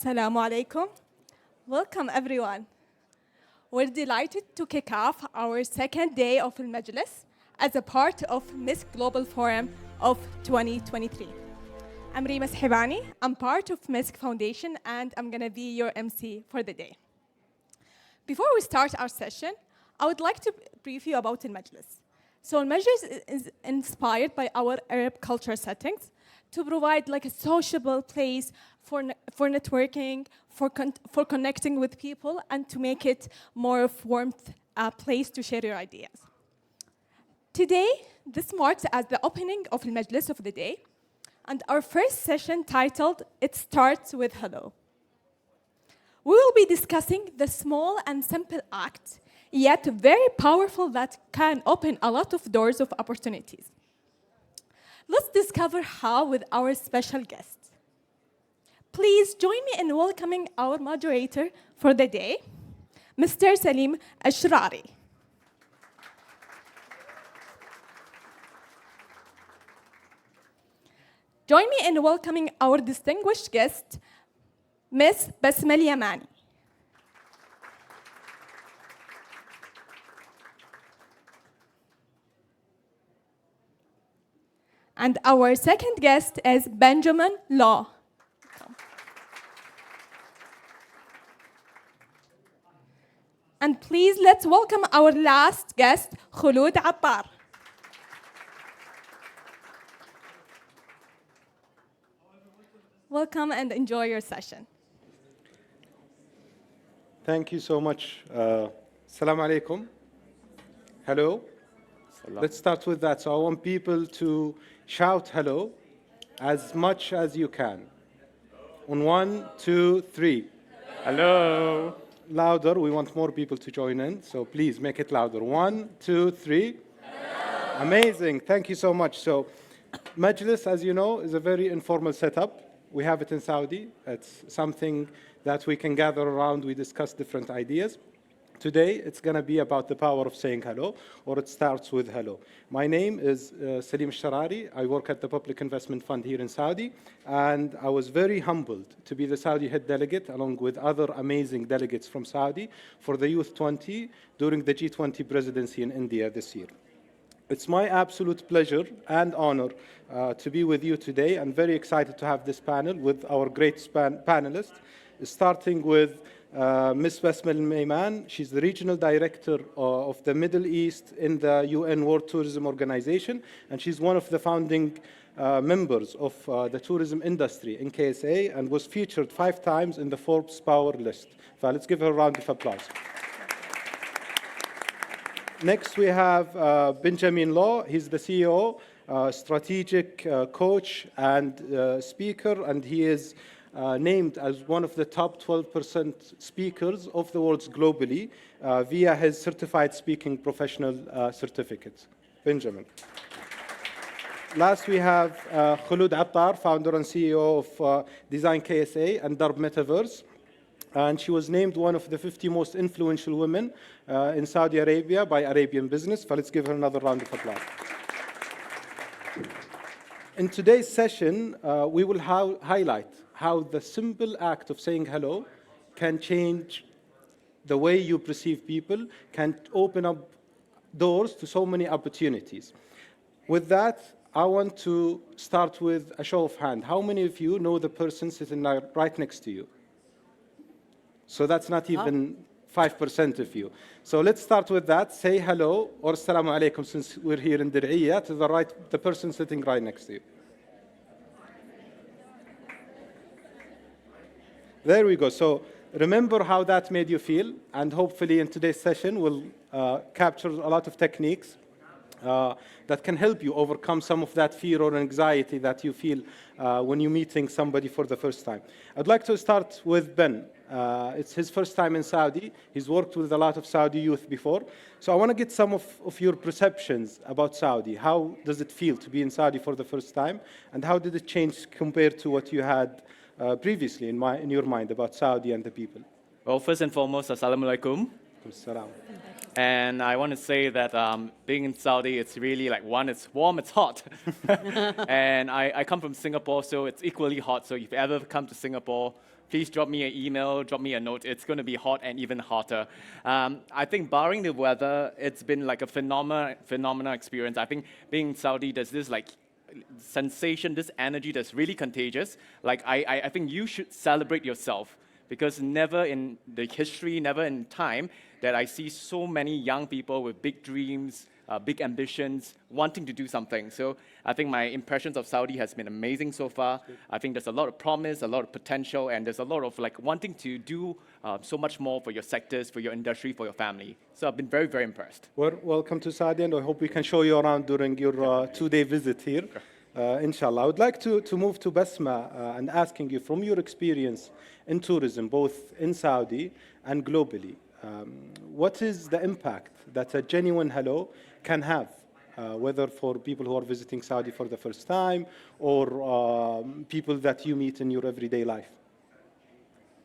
Assalamu alaikum. Welcome, everyone. We're delighted to kick off our second day of Al Majlis as a part of Miss Global Forum of 2023. I'm Rima Sahibani. I'm part of MISC Foundation, and I'm going to be your MC for the day. Before we start our session, I would like to brief you about Al Majlis. So Al Majlis is inspired by our Arab culture settings to provide like a sociable place for networking, for connecting with people, and to make it more of warmth place to share your ideas. Today, this marks as the opening of Al Majlis of the day, and our first session titled, It Starts with Hello. We will be discussing the small and simple act, yet very powerful, that can open a lot of doors of opportunities. Let's discover how with our special guest. Please join me in welcoming our moderator for the day, Mr. Saleem Alsharari. Join me in welcoming our distinguished guest, Ms. Basmah Al Mayman. And our second guest is Benjamin Law. And please, let's welcome our last guest, Khulood Attar. Welcome and enjoy your session. Thank you so much. Assalamu alaikum. Hello. Let's start with that. So I want people to shout hello as much as you can. On 1, 2, 3. Hello. Louder. We want more people to join in. So please make it louder. 1, 2, 3. Hello. Amazing. Thank you so much. So Majlis, as you know, is a very informal setup. We have it in Saudi. It's something that we can gather around. We discuss different ideas. Today, it's going to be about the power of saying hello, or it starts with hello. My name is Saleem Alsharari. I work at the Public Investment Fund here in Saudi, and I was very humbled to be the Saudi head delegate, along with other amazing delegates from Saudi, for the Youth 20 during the G20 presidency in India this year. It's my absolute pleasure and honor to be with you today. I'm very excited to have this panel with our great panelists, starting with Ms. Basmah Al Mayman. She's the Regional Director of the Middle East in the UN World Tourism Organization, and she's one of the founding members of the tourism industry in KSA and was featured 5 times in the Forbes Power list. So let's give her a round of applause. Next, we have Benjamin Law. He's the CEO, strategic coach, and speaker, and he is named as one of the top 12% speakers of the world globally via his certified speaking professional certificate. Benjamin. Last, we have Khulood Attar, founder and CEO of Design KSA and Darb Metaverse. And she was named one of the 50 most influential women in Saudi Arabia by Arabian Business. So let's give her another round of applause. In today's session, we will highlight how the simple act of saying hello can change the way you perceive people, can open up doors to so many opportunities. With that, I want to start with a show of hands. How many of you know the person sitting right next to you? So that's not even 5% of you. So let's start with that. Say hello or assalamu alaikum, since we're here in Dir'iyah, to the person sitting right next to you. There we go. So remember how that made you feel, and hopefully in today's session we'll capture a lot of techniques that can help you overcome some of that fear or anxiety that you feel when you're meeting somebody for the first time. I'd like to start with Ben. It's his first time in Saudi. He's worked with a lot of Saudi youth before. So I want to get some of your perceptions about Saudi. How does it feel to be in Saudi for the first time? And how did it change compared to what you had previously in your mind about Saudi and the people? Well, first and foremost, assalamu alaikum. Assalam. And I want to say that being in Saudi, it's really like, one, it's warm, it's hot. And I come from Singapore, so it's equally hot. So if you ever come to Singapore, please drop me an email, drop me a note. It's going to be hot and even hotter. I think barring the weather, it's been like a phenomenal experience. I think being in Saudi, there's this like sensation, this energy that's really contagious. Like I think you should celebrate yourself, because never in the history, never in time that I see so many young people with big dreams, big ambitions, wanting to do something. So I think my impressions of Saudi has been amazing so far. I think there's a lot of promise, a lot of potential, and there's a lot of like wanting to do so much more for your sectors, for your industry, for your family. So I've been very, very impressed. Well, welcome to Saudi, and I hope we can show you around during your two-day visit here. Inshallah. I would like to move to Basma and asking you, from your experience in tourism, both in Saudi and globally, what is the impact that a genuine hello can have, whether for people who are visiting Saudi for the first time or people that you meet in your everyday life?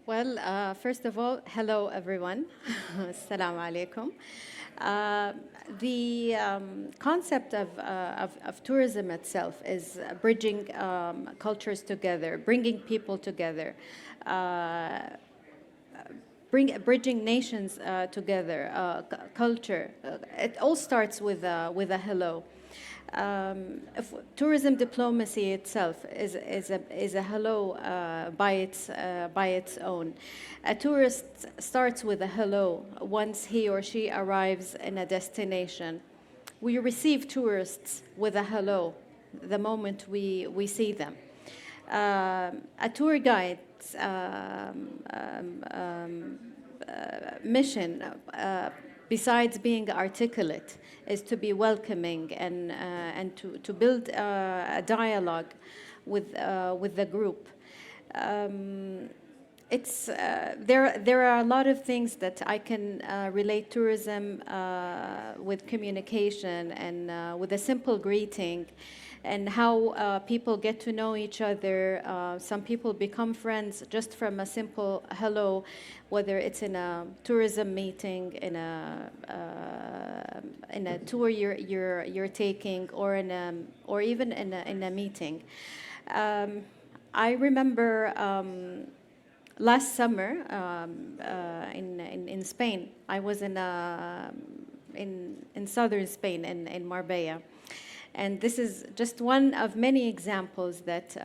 Well, first of all, hello everyone. Assalamu alaikum. The concept of tourism itself is bridging cultures together, bringing people together, bridging nations together, culture. It all starts with a hello. Tourism diplomacy itself is a hello by its own. A tourist starts with a hello once he or she arrives in a destination. We receive tourists with a hello the moment we see them. A tour guide's mission, besides being articulate, is to be welcoming and to build a dialogue with the group. There are a lot of things that I can relate tourism with communication and with a simple greeting, and how people get to know each other. Some people become friends just from a simple hello, whether it's in a tourism meeting, in a tour you're taking, or even in a meeting. I remember last summer in Spain. I was in southern Spain, in Marbella. And this is just one of many examples that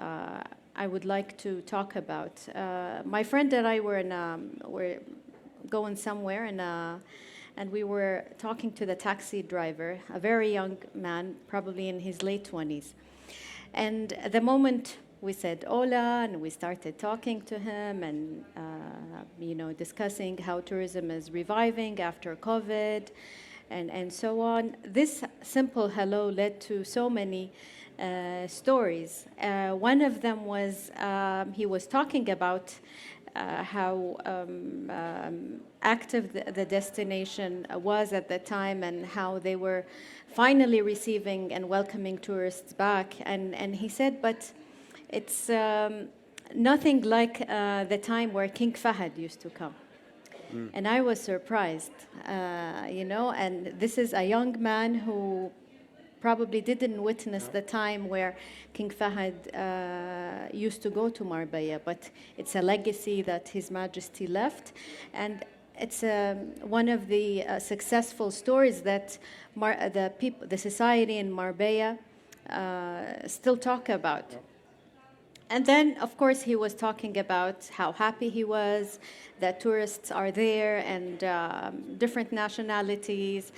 I would like to talk about. My friend and I were going somewhere, and we were talking to the taxi driver, a very young man, probably in his late 20s. And the moment we said hola, and we started talking to him, and discussing how tourism is reviving after COVID, and so on. This simple hello led to so many stories. One of them was he was talking about how active the destination was at the time, and how they were finally receiving and welcoming tourists back. And he said, but it's nothing like the time where King Fahd used to come. And I was surprised, and this is a young man who probably didn't witness the time where King Fahd used to go to Marbella, but it's a legacy that His Majesty left. And it's one of the successful stories that the society in Marbella still talk about. And then, of course, he was talking about how happy he was that tourists are there, and different nationalities.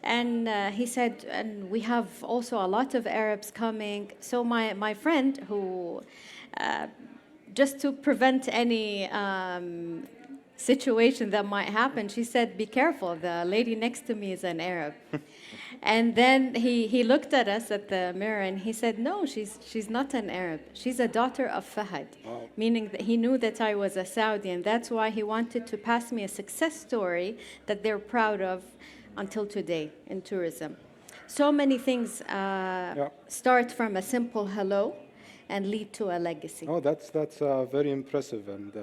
And he said, and we have also a lot of Arabs coming. So my friend, who, just to prevent any situation that might happen, she said, be careful, the lady next to me is an Arab. And then he looked at us at the mirror, and he said, no, she's not an Arab. She's a daughter of Fahd. Wow. Meaning that he knew that I was a Saudi, and that's why he wanted to pass me a success story that they're proud of until today in tourism. So many things start from a simple hello and lead to a legacy. Oh, that's very impressive. And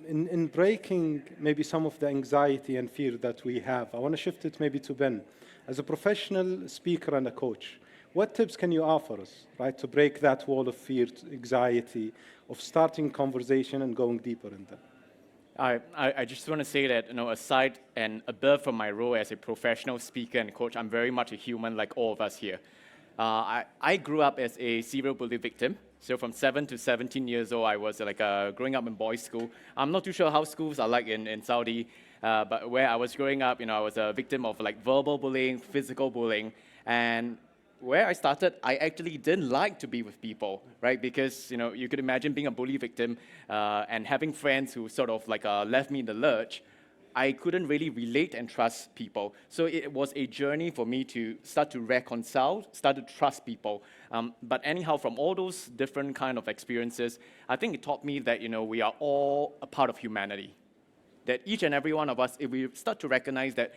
in breaking maybe some of the anxiety and fear that we have, I want to shift it maybe to Ben. As a professional speaker and a coach, what tips can you offer us, right, to break that wall of fear, anxiety, of starting conversation and going deeper in them? I just want to say that, aside and above from my role as a professional speaker and coach, I'm very much a human like all of us here. I grew up as a serial bully victim. So from 7 to 17 years old, I was growing up in boys' school. I'm not too sure how schools are like in Saudi, but where I was growing up, I was a victim of like verbal bullying, physical bullying, and where I started, I actually didn't like to be with people, right? Because, you could imagine being a bully victim and having friends who sort of like left me in the lurch. I couldn't really relate and trust people. So it was a journey for me to start to reconcile, start to trust people. But anyhow, from all those different kind of experiences, I think it taught me that, we are all a part of humanity. That each and every one of us, if we start to recognize that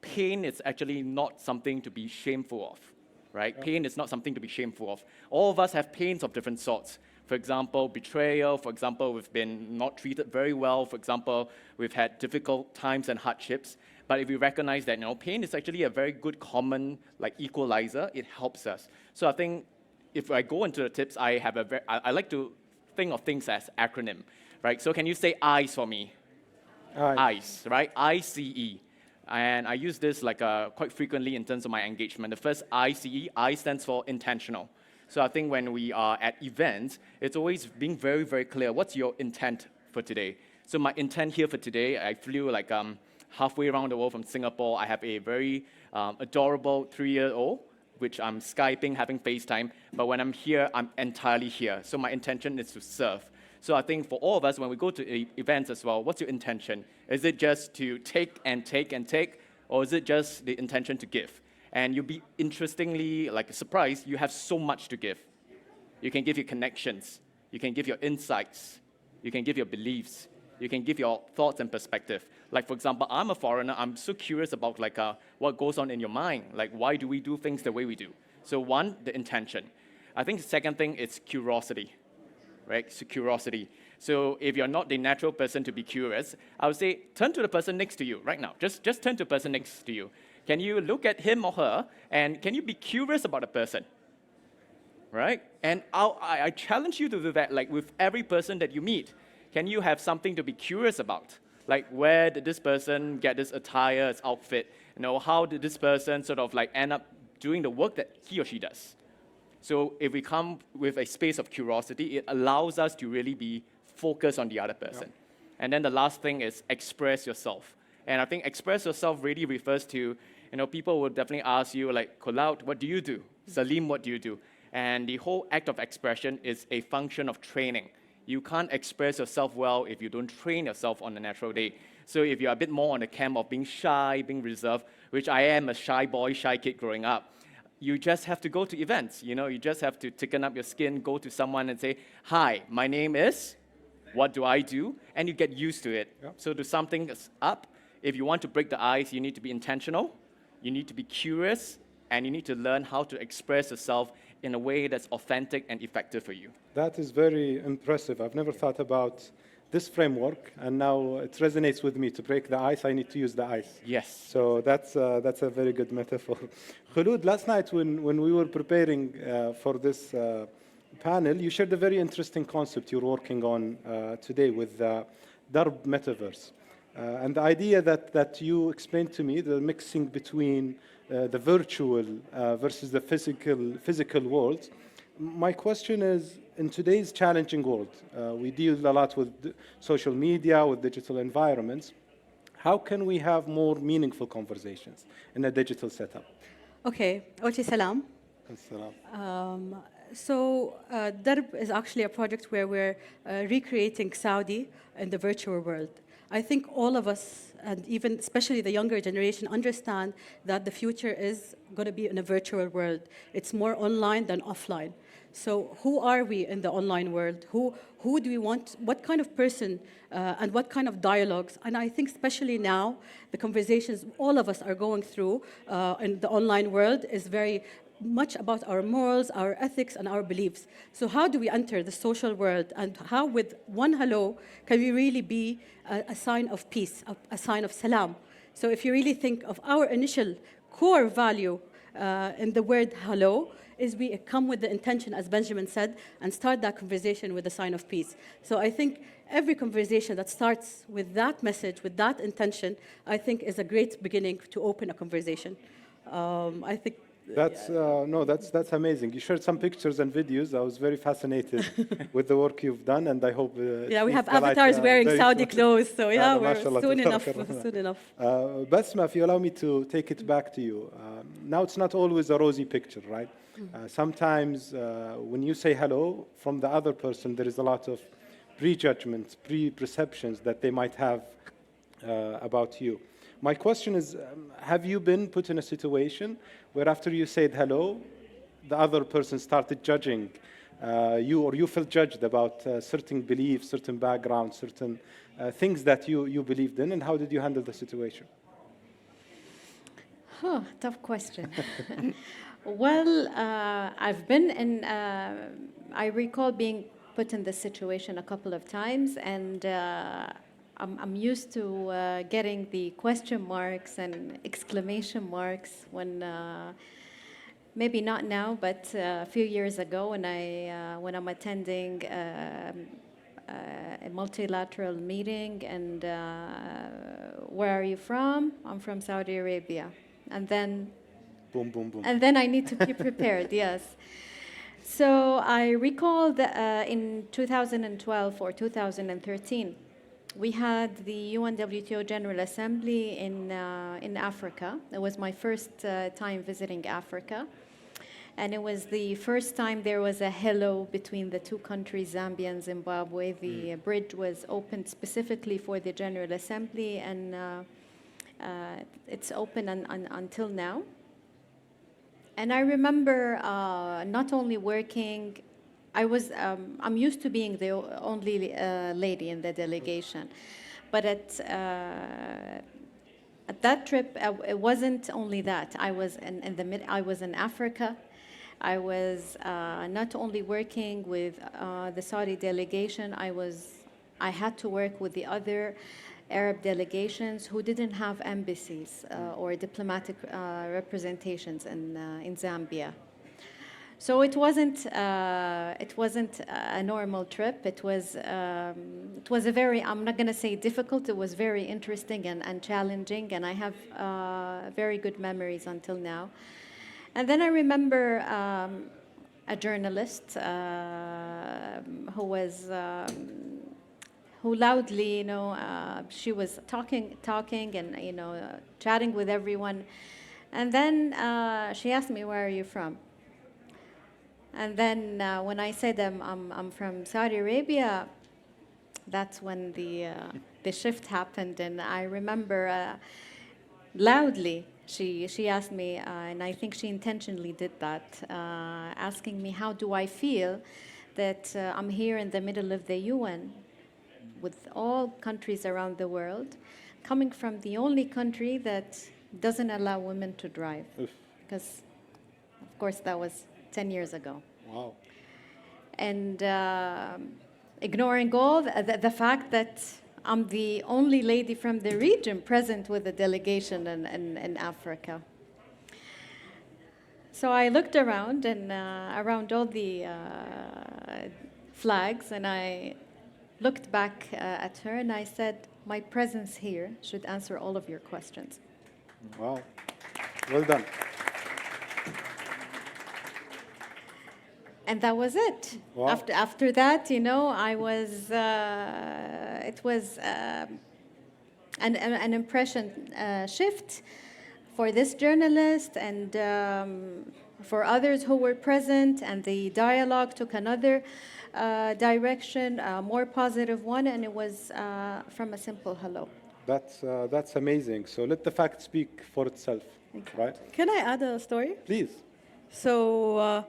pain is actually not something to be shameful of, right? Yeah. Pain is not something to be shameful of. All of us have pains of different sorts. For example, betrayal. For example, we've been not treated very well. For example, we've had difficult times and hardships. But if we recognize that, pain is actually a very good common equalizer, it helps us. So I think if I go into the tips, I like to think of things as acronym, right? So can you say ICE for me? ICE, right? ICE. And I use this quite frequently in terms of my engagement. The first ICE, I stands for intentional. So I think when we are at events, it's always being very, very clear. What's your intent for today? So my intent here for today, I flew halfway around the world from Singapore. I have a very adorable 3-year-old, which I'm Skyping, having FaceTime. But when I'm here, I'm entirely here. So my intention is to serve. So I think for all of us, when we go to events as well, what's your intention? Is it just to take and take and take? Or is it just the intention to give? And you'll be interestingly surprised, you have so much to give. You can give your connections. You can give your insights. You can give your beliefs. You can give your thoughts and perspective. Like, for example, I'm a foreigner. I'm so curious about what goes on in your mind. Why do we do things the way we do? So one, the intention. I think the second thing is curiosity, right? So curiosity. So if you're not the natural person to be curious, I would say turn to the person next to you right now. Just turn to the person next to you. Can you look at him or her, and can you be curious about a person, right? And I challenge you to do that, with every person that you meet. Can you have something to be curious about? Where did this person get this attire, this outfit? How did this person sort of end up doing the work that he or she does? So if we come with a space of curiosity, it allows us to really be focused on the other person. Yeah. And then the last thing is express yourself. And I think express yourself really refers to, people will definitely ask you, Khulood, what do you do? Saleem, what do you do? And the whole act of expression is a function of training. You can't express yourself well if you don't train yourself on a natural day. So if you're a bit more on the camp of being shy, being reserved, which I am a shy boy, shy kid growing up, you just have to go to events. You just have to thicken up your skin, go to someone and say, hi, my name is, what do I do? And you get used to it. Yep. So to sum things up, if you want to break the ice, you need to be intentional, you need to be curious, and you need to learn how to express yourself in a way that's authentic and effective for you. That is very impressive. I've never thought about this framework, and now it resonates with me. To break the ice, I need to use the ice. Yes. So that's a very good metaphor. Khulood, last night when we were preparing for this panel, you shared a very interesting concept you're working on today with Darb Metaverse. And the idea that you explained to me, the mixing between the virtual versus the physical world. My question is, in today's challenging world, we deal a lot with social media, with digital environments. How can we have more meaningful conversations in a digital setup? Okay, Oti Salam. So Darb is actually a project where we're recreating Saudi in the virtual world. I think all of us, and even especially the younger generation, understand that the future is going to be in a virtual world. It's more online than offline. So who are we in the online world? Who do we want? What kind of person and what kind of dialogues? And I think especially now, the conversations all of us are going through in the online world is very much about our morals, our ethics, and our beliefs. So how do we enter the social world, and how with one hello can we really be a sign of peace, a sign of salam? So if you really think of our initial core value in the word hello, is we come with the intention, as Benjamin said, and start that conversation with a sign of peace. So I think every conversation that starts with that message, with that intention, I think is a great beginning to open a conversation. I think that's amazing. You shared some pictures and videos. I was very fascinated with the work you've done, and I hope yeah, we have the light, avatars wearing very Saudi soon. clothes, so yeah, we're mashallah, soon enough. tabarakallah. Soon enough. Basma, if you allow me to take it back to you. Now it's not always a rosy picture, right? Sometimes when you say hello from the other person, there is a lot of prejudgments, pre-perceptions that they might have about you. My question is, have you been put in a situation where after you said hello, the other person started judging you, or you felt judged about certain beliefs, certain backgrounds, certain things that you believed in, and how did you handle the situation? Tough question. Well, I've been in, I recall being put in this situation a couple of times, and I'm used to getting the question marks and exclamation marks when, maybe not now, but a few years ago when I'm attending a multilateral meeting, and where are you from? I'm from Saudi Arabia. And then boom, boom, boom. And then I need to be prepared, yes. So I recall that in 2012 or 2013, we had the UNWTO General Assembly in Africa. It was my first time visiting Africa. And it was the first time there was a hello between the two countries, Zambia and Zimbabwe. The bridge was opened specifically for the General Assembly, and it's open until now. And I remember not only working, I'm used to being the only lady in the delegation, but at that trip, it wasn't only that. I was I was in Africa. I was not only working with the Saudi delegation. I had to work with the other Arab delegations who didn't have embassies or diplomatic representations in Zambia. So it wasn't a normal trip. It was a very, I'm not going to say difficult. It was very interesting and challenging, and I have very good memories until now. And then I remember a journalist who was. Who loudly, she was talking and, chatting with everyone. And then she asked me, where are you from? And then when I said I'm from Saudi Arabia, that's when the shift happened. And I remember loudly, she asked me, and I think she intentionally did that, asking me, how do I feel that I'm here in the middle of the UN with all countries around the world, coming from the only country that doesn't allow women to drive. Because, of course, that was 10 years ago. Wow. And ignoring all the fact that I'm the only lady from the region present with the delegation in Africa. So I looked around and around all the flags, and I looked back at her and I said, my presence here should answer all of your questions. Wow, well done. And that was it. Wow. After that, I was, it was an impression shift for this journalist and for others who were present, and the dialogue took another direction, a more positive one, and it was from a simple hello. That's amazing. So let the fact speak for itself, right? Can I add a story? Please. So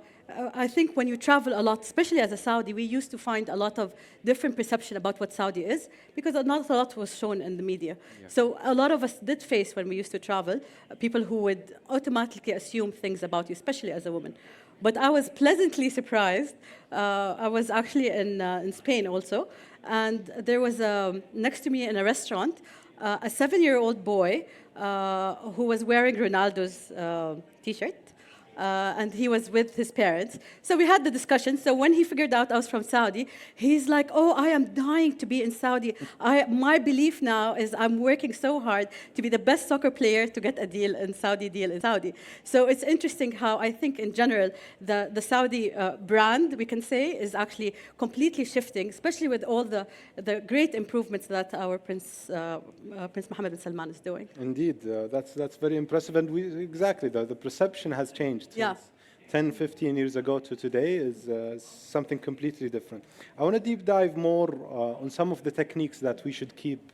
I think when you travel a lot, especially as a Saudi, we used to find a lot of different perception about what Saudi is because not a lot was shown in the media. So a lot of us did face, when we used to travel, people who would automatically assume things about you, especially as a woman. But I was pleasantly surprised. I was actually in Spain also, and there was next to me in a restaurant a 7-year-old boy who was wearing Ronaldo's T-shirt. And he was with his parents. So we had the discussion. So when he figured out I was from Saudi, he's like, oh, I am dying to be in Saudi. My belief now is I'm working so hard to be the best soccer player to get a deal in Saudi. So it's interesting how I think in general, the Saudi brand, we can say, is actually completely shifting, especially with all the great improvements that our Prince Mohammed bin Salman is doing. Indeed, that's very impressive. And exactly, the perception has changed. Yeah. Since 10, 15 years ago to today is something completely different. I want to deep dive more on some of the techniques that we should keep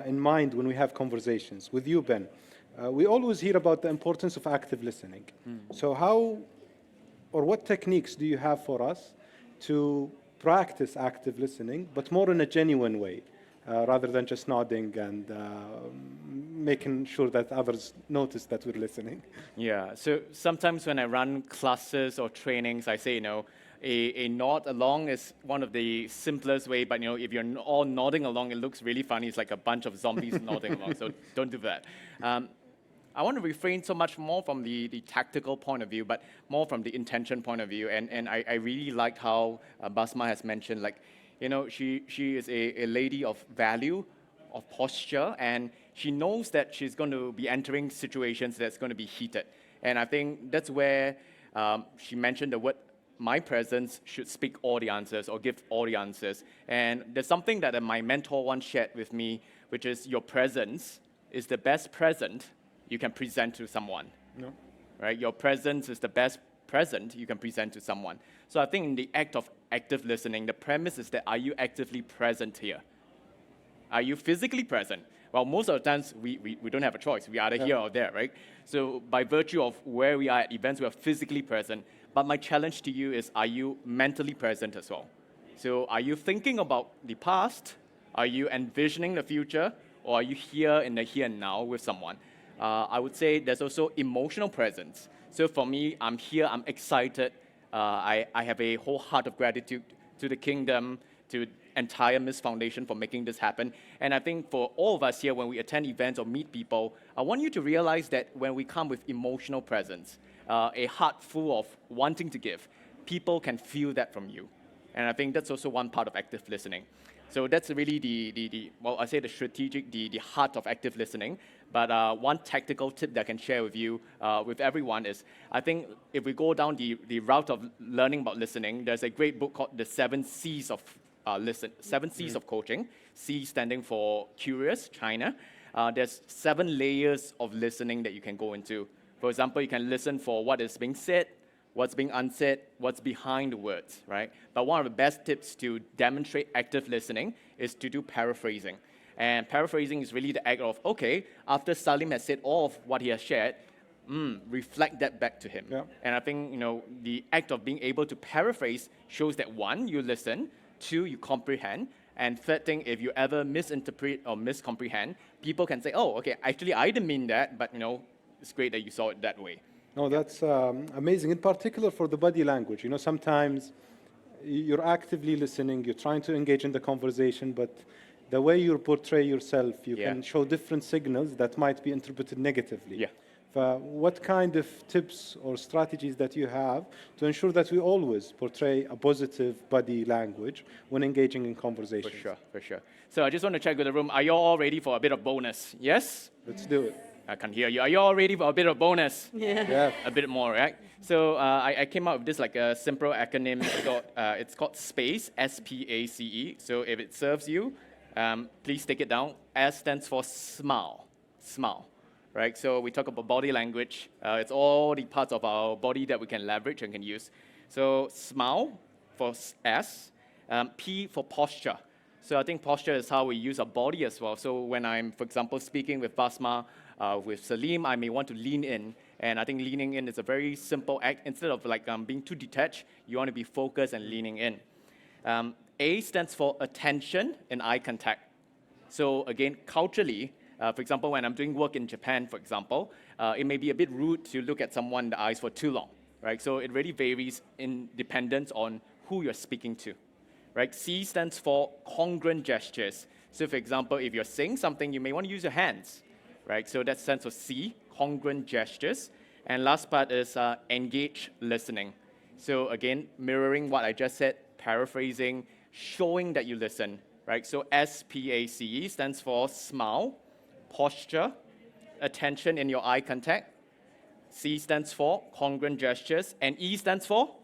in mind when we have conversations. With you, Ben, we always hear about the importance of active listening. So how or what techniques do you have for us to practice active listening, but more in a genuine way? Rather than just nodding and making sure that others notice that we're listening. Yeah, so sometimes when I run classes or trainings, I say, a nod along is one of the simplest way, but if you're all nodding along, it looks really funny. It's like a bunch of zombies nodding along, so don't do that. I want to refrain so much more from the tactical point of view, but more from the intention point of view. And I really liked how Basmah has mentioned, like, she is a lady of value, of posture, and she knows that she's going to be entering situations that's going to be heated. And I think that's where she mentioned the word, my presence should speak all the answers or give all the answers. And there's something that my mentor once shared with me, which is your presence is the best present you can present to someone. No. Right? Your presence is the best present you can present to someone. So I think in the act of active listening, the premise is that are you actively present here? Are you physically present? Well, most of the times we don't have a choice. We are either here or there, right? So by virtue of where we are at events, we are physically present. But my challenge to you is, are you mentally present as well? So are you thinking about the past? Are you envisioning the future? Or are you here in the here and now with someone? I would say there's also emotional presence. So for me, I'm here, I'm excited. I have a whole heart of gratitude to the kingdom, to entire Miss Foundation for making this happen. And I think for all of us here, when we attend events or meet people, I want you to realize that when we come with emotional presence, a heart full of wanting to give, people can feel that from you. And I think that's also one part of active listening. So that's really the strategic, the heart of active listening. But one tactical tip that I can share with you, with everyone is, I think if we go down the route of learning about listening, there's a great book called The 7 C's of Seven C's of Coaching. C standing for curious, China. There's 7 layers of listening that you can go into. For example, you can listen for what is being said, what's being unsaid, what's behind the words, right? But one of the best tips to demonstrate active listening is to do paraphrasing. And paraphrasing is really the act of, okay, after Saleem has said all of what he has shared, reflect that back to him. Yeah. And I think, the act of being able to paraphrase shows that 1, you listen, 2, you comprehend, and third thing, if you ever misinterpret or miscomprehend, people can say, oh, okay, actually I didn't mean that, but it's great that you saw it that way. No, that's amazing, in particular for the body language. Sometimes you're actively listening, you're trying to engage in the conversation, but the way you portray yourself, you can show different signals that might be interpreted negatively. Yeah. What kind of tips or strategies that you have to ensure that we always portray a positive body language when engaging in conversations? For sure. So I just want to check with the room. Are you all ready for a bit of bonus? Yes? Let's do it. I can hear you. Are you all ready for a bit of bonus? Yeah. A bit more, right? So I came up with this like a simple acronym. It's called SPACE, S-P-A-C-E. So if it serves you, please take it down. S stands for smile. Smile. Right? So we talk about body language. It's all the parts of our body that we can leverage and can use. So smile for S, P for posture. So I think posture is how we use our body as well. So when I'm, for example, speaking with Basmah, with Saleem, I may want to lean in And I think leaning in is a very simple act. Instead of like being too detached, you want to be focused and leaning in. A stands for attention and eye contact. So again, culturally, for example, when I'm doing work in Japan, for example, it may be a bit rude to look at someone in the eyes for too long, right? So it really varies in dependence on who you're speaking to, right? C stands for congruent gestures. So for example, if you're saying something, you may want to use your hands, right? So that stands for C, congruent gestures. And last part is engage listening. So again, mirroring what I just said, paraphrasing, showing that you listen, right? So SPACE stands for smile, posture, attention in your eye contact. C stands for congruent gestures, and E stands for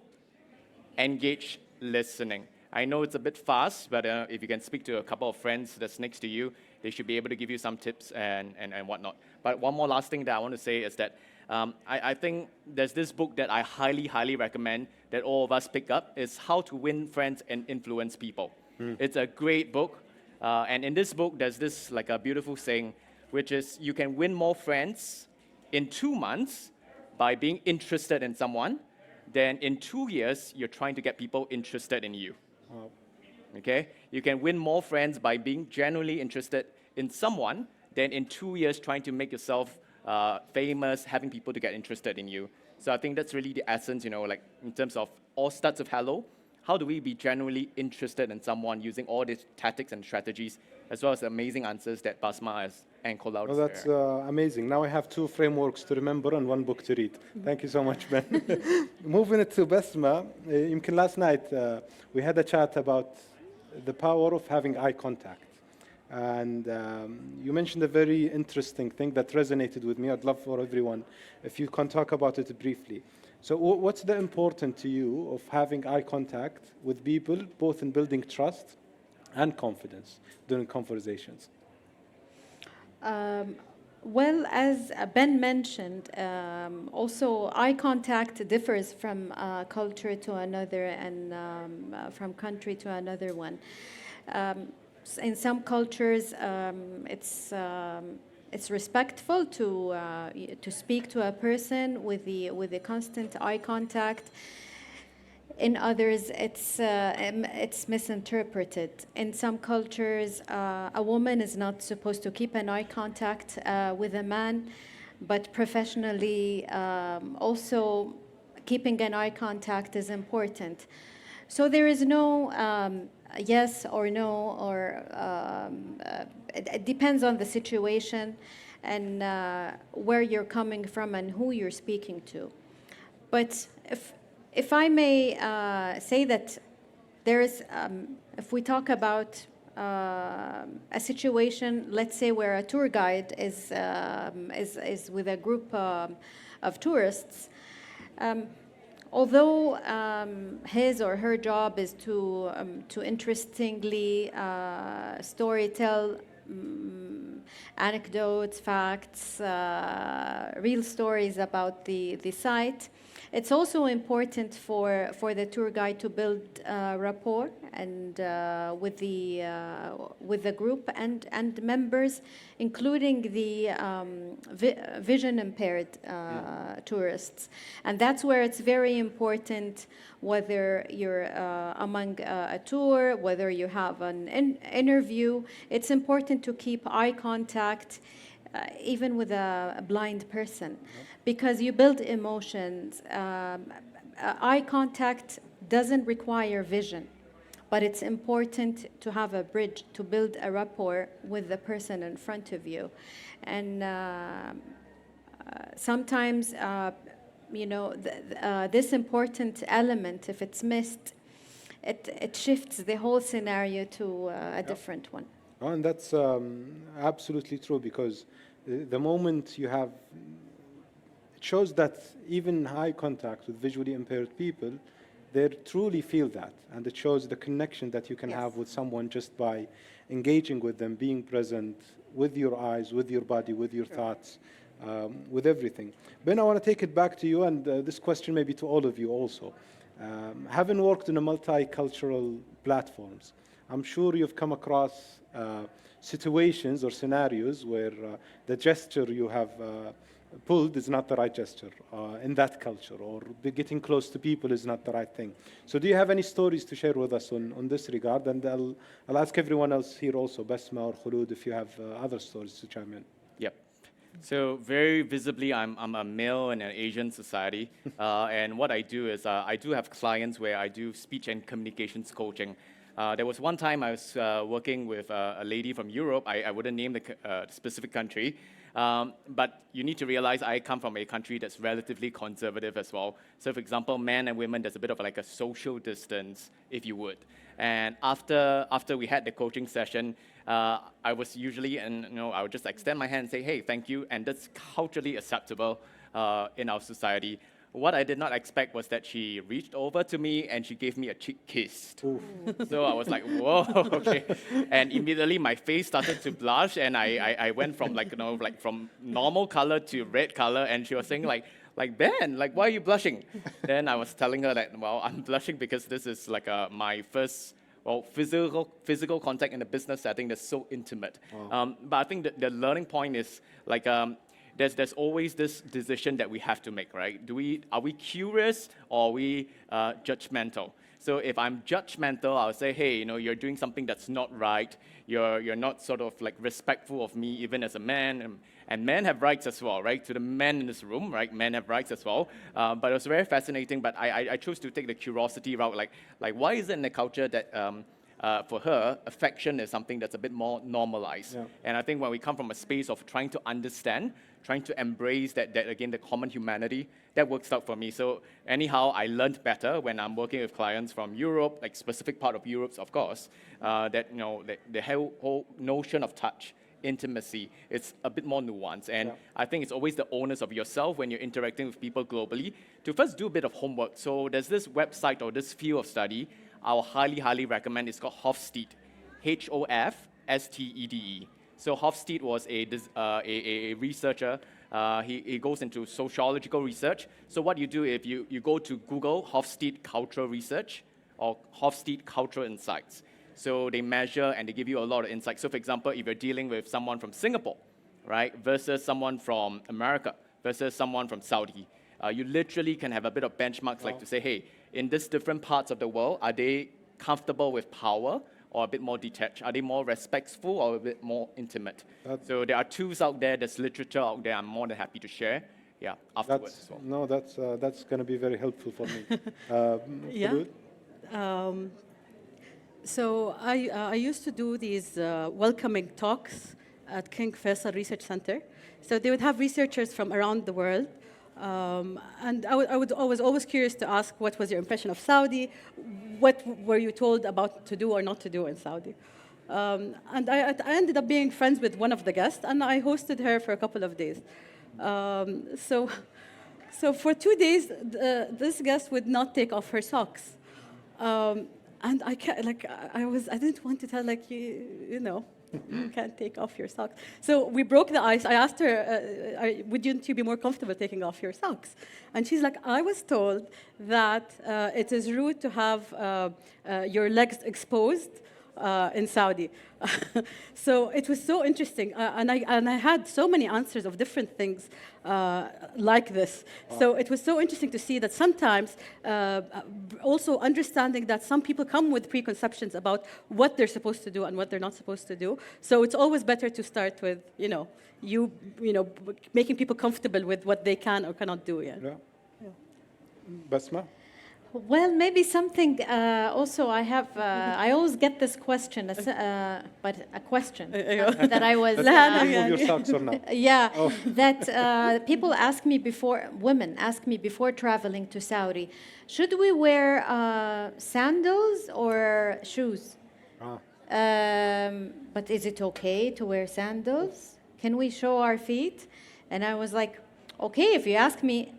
engage listening. I know it's a bit fast, but if you can speak to a couple of friends that's next to you, they should be able to give you some tips and whatnot. But one more last thing that I want to say is that I think there's this book that I highly, highly recommend that all of us pick up, is How to Win Friends and Influence People. It's a great book. And in this book, there's this like a beautiful saying, which is you can win more friends in 2 months by being interested in someone than in 2 years you're trying to get people interested in you. Okay? You can win more friends by being genuinely interested in someone than in 2 years trying to make yourself famous, having people to get interested in you. So I think that's really the essence, like in terms of all starts with hello. How do we be genuinely interested in someone using all these tactics and strategies, as well as the amazing answers that Basmah and Khulood Well, that's amazing. Now I have 2 frameworks to remember and 1 book to read. Thank you so much, Ben. Moving it to Basmah, يمكن last night we had a chat about the power of having eye contact. And you mentioned a very interesting thing that resonated with me. I'd love for everyone if you can talk about it briefly. So what's the importance to you of having eye contact with people, both in building trust and confidence during conversations? Well, as Ben mentioned, also eye contact differs from culture to another and from country to another one. In some cultures, it's respectful to speak to a person with the constant eye contact. In others, it's misinterpreted. In some cultures, a woman is not supposed to keep an eye contact with a man, but professionally, also keeping an eye contact is important. So there is no yes or no, or it depends on the situation and where you're coming from and who you're speaking to. But if I may say that there is, if we talk about a situation, let's say where a tour guide is with a group of tourists, although his or her job is to interestingly storytell anecdotes, facts, real stories about the site, it's also important for the tour guide to build rapport and with the group and members, including the vision impaired tourists. And that's where it's very important, whether you're among a tour, whether you have an interview, it's important to keep eye contact even with a blind person, because you build emotions. Eye contact doesn't require vision, but it's important to have a bridge to build a rapport with the person in front of you. And sometimes, this important element, if it's missed, it shifts the whole scenario to a different one. Oh, and that's absolutely true, because the moment you have, it shows that even eye contact with visually impaired people, they truly feel that. And it shows the connection that you can have with someone just by engaging with them, being present with your eyes, with your body, with your thoughts, with everything. Ben, I want to take it back to you, and this question may be to all of you also. Having worked in a multicultural platforms, I'm sure you've come across situations or scenarios where the gesture you have pulled is not the right gesture in that culture, or getting close to people is not the right thing. So do you have any stories to share with us on this regard? And I'll ask everyone else here also, Basmah or Khulood, if you have other stories to chime in. Yep. So very visibly, I'm a male in an Asian society, and what I do is I do have clients where I do speech and communications coaching. There was one time I was working with a lady from Europe. I wouldn't name the specific country, but you need to realize I come from a country that's relatively conservative as well. So for example, men and women, there's a bit of like a social distance, if you would. And after we had the coaching session, I was usually, I would just extend my hand and say, hey, thank you, and that's culturally acceptable in our society. What I did not expect was that she reached over to me and she gave me a cheek kiss. So I was like, whoa, okay. And immediately my face started to blush, and I went from from normal color to red color, and she was saying like Ben, like why are you blushing? Then I was telling her that, well, I'm blushing because this is like my first physical contact in a business setting that's so intimate. Wow. But I think the learning point is like there's always this decision that we have to make, right? Are we curious or are we judgmental? So if I'm judgmental, I'll say, hey, you're doing something that's not right. You're not sort of like respectful of me, even as a man. And men have rights as well, right? To the men in this room, right? Men have rights as well. But it was very fascinating. But I chose to take the curiosity route. Like why is it in the culture that for her, affection is something that's a bit more normalized? Yeah. And I think when we come from a space of trying to understand, trying to embrace that again, the common humanity, that works out for me. So anyhow, I learned better when I'm working with clients from Europe, like specific part of Europe, of course, that the whole notion of touch, intimacy, it's a bit more nuanced. And yeah. I think it's always the onus of yourself when you're interacting with people globally to first do a bit of homework. So there's this website or this field of study I'll highly recommend. It's called Hofstede, Hofstede. So Hofstede was a researcher. He goes into sociological research. So what you do if you go to Google Hofstede Cultural Research or Hofstede Cultural Insights. So they measure and they give you a lot of insights. So for example, if you're dealing with someone from Singapore, right, versus someone from America, versus someone from Saudi, you literally can have a bit of benchmarks. Wow. Like to say, hey, in these different parts of the world, are they comfortable with power or a bit more detached? Are they more respectful or a bit more intimate? So there are tools out there, there's literature out there I'm more than happy to share. Yeah, afterwards as well. No, that's going to be very helpful for me. Yeah. So I used to do these welcoming talks at King Faisal Research Center. So they would have researchers from around the world. And I was always curious to ask, what was your impression of Saudi? What were you told about to do or not to do in Saudi? And I ended up being friends with one of the guests, and I hosted her for a couple of days. So for 2 days, this guest would not take off her socks. And I didn't want to tell, like, you can't take off your socks. So we broke the ice. I asked her, wouldn't you be more comfortable taking off your socks? And she's like, I was told that it is rude to have your legs exposed in Saudi. So it was so interesting. And I had so many answers of different things like this. Wow. So it was so interesting to see that sometimes also understanding that some people come with preconceptions about what they're supposed to do and what they're not supposed to do. So it's always better to start with, making people comfortable with what they can or cannot do. Yeah. Basmah? Well, maybe something also I have, I always get this question, but a question that I was... Move your socks or not? Yeah, oh. That people ask me women ask me before traveling to Saudi, should we wear sandals or shoes? But is it okay to wear sandals? Can we show our feet? And I was like, okay, if you ask me,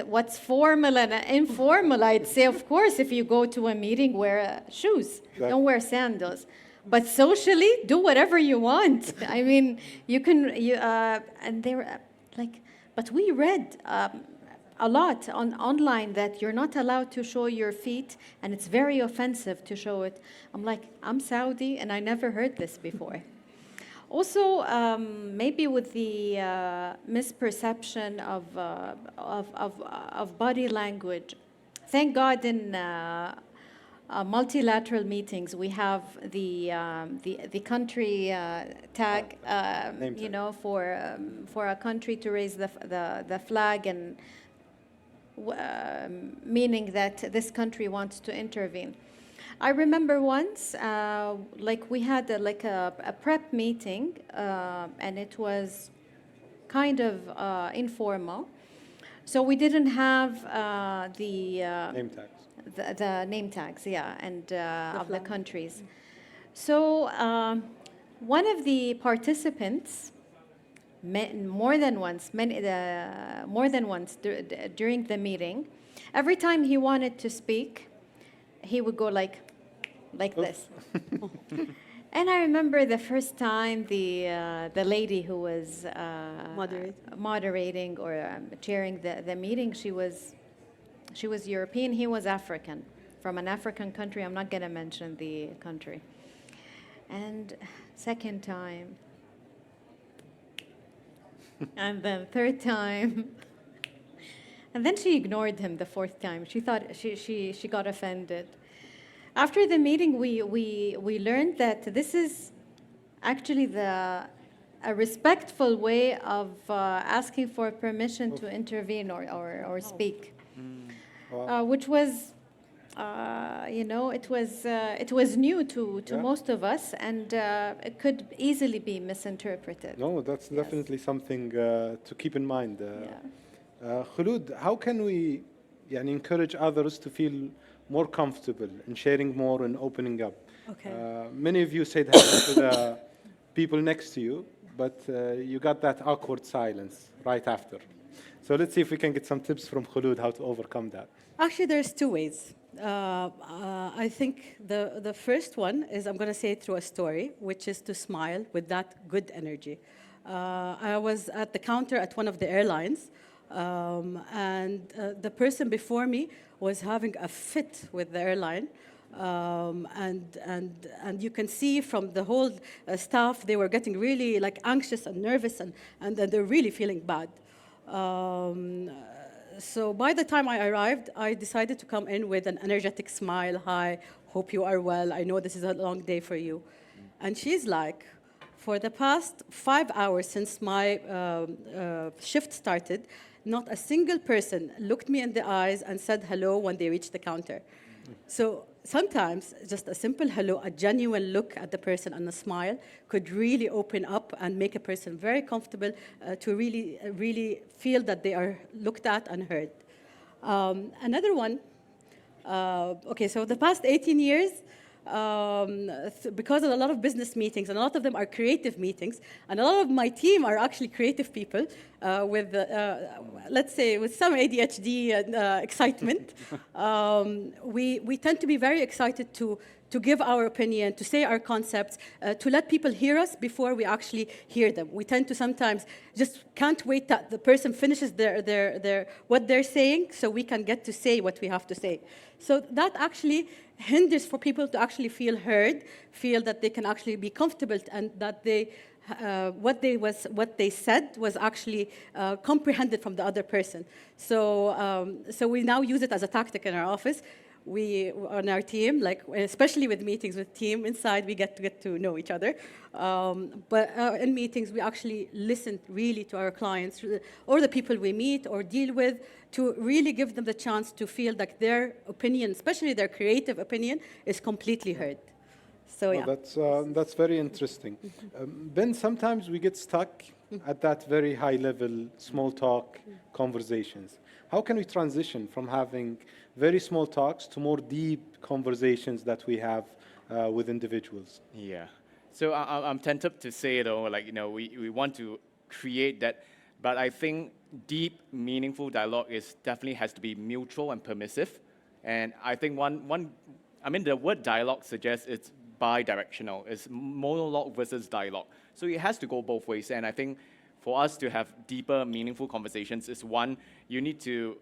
what's formal and informal, I'd say, of course, if you go to a meeting, wear shoes. Right. Don't wear sandals. But socially, do whatever you want. I mean, you can, and they were like, but we read a lot online that you're not allowed to show your feet, and it's very offensive to show it. I'm like, I'm Saudi, and I never heard this before. Also, maybe with the misperception of body language. Thank God in multilateral meetings we have the country tag, Name you tag. know, for a country to raise the flag and meaning that this country wants to intervene. I remember once, like we had a prep meeting, and it was kind of informal. So we didn't have Name tags. the name tags, yeah, and of the flag. countries. So one of the participants, more than once, during the meeting, every time he wanted to speak, he would go like this. And I remember the first time the lady who was moderating or chairing the meeting, she was European, he was African, from an African country. I'm not going to mention the country. And second time, and then third time, and then she ignored him the fourth time. She thought she got offended. After the meeting, we learned that this is actually a respectful way of asking for permission to intervene or speak, Wow. which was, it was new to Yeah. most of us, and it could easily be misinterpreted. No, that's Yes. definitely something to keep in mind. Yeah. Khulood, how can we encourage others to feel more comfortable in sharing more and opening up? Okay. Many of you said hello to the people next to you, but you got that awkward silence right after. So let's see if we can get some tips from Khulood how to overcome that. Actually, there's two ways. I think the first one is I'm going to say it through a story, which is to smile with that good energy. I was at the counter at one of the airlines, and the person before me was having a fit with the airline. And you can see from the whole staff, they were getting really like anxious and nervous, and they're really feeling bad. So by the time I arrived, I decided to come in with an energetic smile. Hi, hope you are well. I know this is a long day for you. And she's like, for the past 5 hours since my shift started, not a single person looked me in the eyes and said hello when they reached the counter. So sometimes just a simple hello, a genuine look at the person and a smile could really open up and make a person very comfortable to really feel that they are looked at and heard. Another one, okay, so the past 18 years, because of a lot of business meetings, and a lot of them are creative meetings, and a lot of my team are actually creative people with, let's say, with some ADHD and excitement. We tend to be very excited to give our opinion, to say our concepts, to let people hear us before we actually hear them. We tend to sometimes just can't wait that the person finishes what they're saying so we can get to say what we have to say. So that actually hinders for people to actually feel heard, feel that they can actually be comfortable, and that what they said was actually comprehended from the other person. So we now use it as a tactic in our office. We, on our team, like especially with meetings with team inside, we get to know each other. But in meetings, we actually listen really to our clients or the people we meet or deal with, to really give them the chance to feel like their opinion, especially their creative opinion, is completely heard. So yeah. That's very interesting. Ben, sometimes we get stuck at that very high level, small talk conversations. How can we transition from having very small talks to more deep conversations that we have with individuals? Yeah. So I'm tempted to say, though, like, we want to create that, but I think deep, meaningful dialogue definitely has to be mutual and permissive. And I think the word dialogue suggests it's bi-directional. It's monologue versus dialogue. So it has to go both ways. And I think for us to have deeper, meaningful conversations is one, you need to,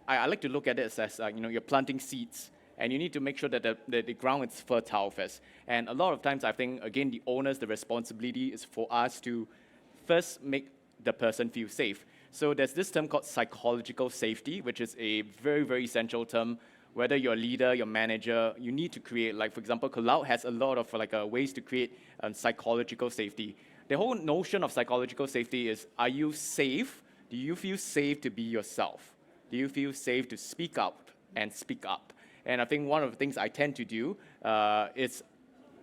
I like to look at it as you're planting seeds. and you need to make sure that the ground is fertile first. And a lot of times, I think, again, the onus, the responsibility is for us to first make the person feel safe. So there's this term called psychological safety, which is a very, very essential term. Whether you're a leader, your manager, you need to create, like, for example, Khulood has a lot of ways to create psychological safety. The whole notion of psychological safety is, are you safe? Do you feel safe to be yourself? Do you feel safe to speak up and speak up? And I think one of the things I tend to do is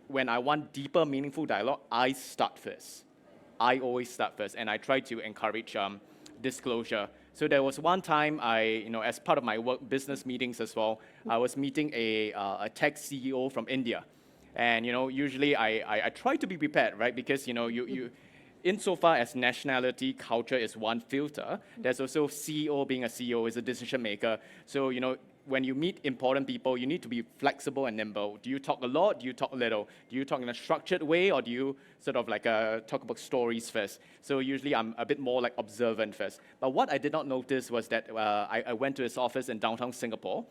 when I want deeper, meaningful dialogue, I start first. I always start first, and I try to encourage disclosure. So there was one time as part of my work business meetings as well, I was meeting a tech CEO from India. And usually I try to be prepared, right? Because you insofar as nationality, culture is one filter, there's also CEO being a CEO is a decision maker. So when you meet important people, you need to be flexible and nimble. Do you talk a lot? Do you talk little? Do you talk in a structured way, or do you sort of talk about stories first? So usually I'm a bit more observant first. But what I did not notice was that I went to his office in downtown Singapore.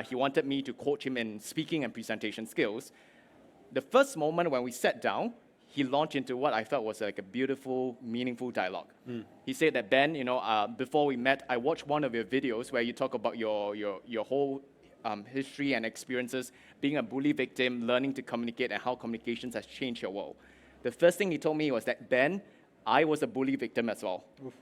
He wanted me to coach him in speaking and presentation skills. The first moment when we sat down, he launched into what I felt was a beautiful, meaningful dialogue. He said that, Ben, before we met, I watched one of your videos where you talk about your whole history and experiences, being a bully victim, learning to communicate, and how communications has changed your world. The first thing he told me was that, Ben, I was a bully victim as well. Oof.